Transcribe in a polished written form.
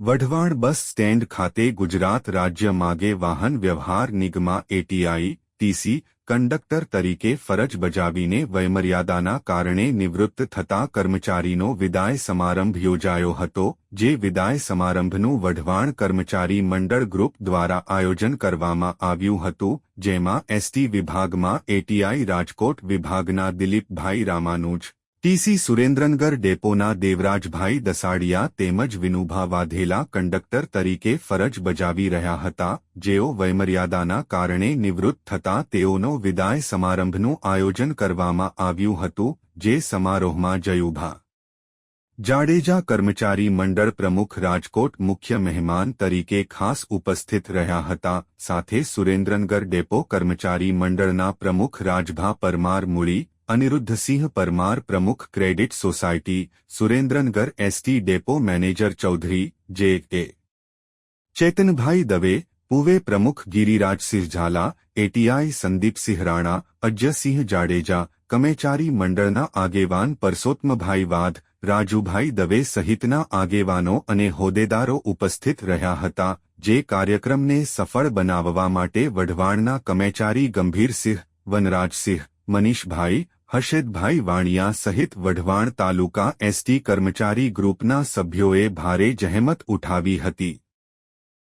Wadhwan bus stand ખાતે ગુજરાત રાજ્ય માગે વાહન વ્યવહાર નિગમમાં એટીઆઈ ટીસી કંડક્ટર તરીકે ફરજ બજાવીને વયમર્યાદાના કારણે નિવૃત્ત થતા કર્મચારીનો વિદાય સમારંભ યોજાયો હતો, જે વિદાય સમારંભનું વઢવાણ કર્મચારી મંડળ ગ્રુપ દ્વારા આયોજન કરવામાં આવ્યું હતું, જેમાં એસટી વિભાગમાં એટીઆઈ રાજકોટ વિભાગના દિલીપભાઈ રામાનુજ, ટીસી સુરેન્દ્રનગર ડેપોના દેવરાજભાઈ દસાડિયા તેમજ વિનુભા વાઘેલા કંડક્ટર તરીકે ફરજ બજાવી રહ્યા હતા, જેઓ વયમર્યાદાના કારણે નિવૃત્ત થતા તેઓનો વિદાય સમારંભનું આયોજન કરવામાં આવ્યું હતું, જે સમારોહમાં જયુભા જાડેજા કર્મચારી મંડળ પ્રમુખ રાજકોટ મુખ્ય મહેમાન તરીકે ખાસ ઉપસ્થિત રહ્યા હતા, સાથે સુરેન્દ્રનગર ડેપો કર્મચારી મંડળના પ્રમુખ રાજભા પરમાર મૂળી, અનિરુદ્ધસિંહ પરમાર પ્રમુખ credit society, Surendranagar ST depot manager Chaudhary J A. Chetanbhai Dave, પૂવે પ્રમુખ ગિરિરાજસિંહ ઝાલા, એટીઆઈ સંદીપસિંહ રાણા, અજયસિંહ જાડેજા, કર્મચારી મંડળના આગેવાન પરસોત્મભાઈ વાઘ, રાજુભાઈ દવે સહિતના આગેવાનો અને હોદ્દેદારો ઉપસ્થિત રહ્યા હતા, જે કાર્યક્રમને સફળ બનાવવા માટે વઢવાણના કર્મચારી ગંભીરસિંહ, વનરાજસિંહ, મનીષભાઈ, હર્ષદભાઈ વાણિયા સહિત વઢવાણ તાલુકા એસટી કર્મચારી ગ્રુપના સભ્યોએ ભારે જહેમત ઉઠાવી હતી.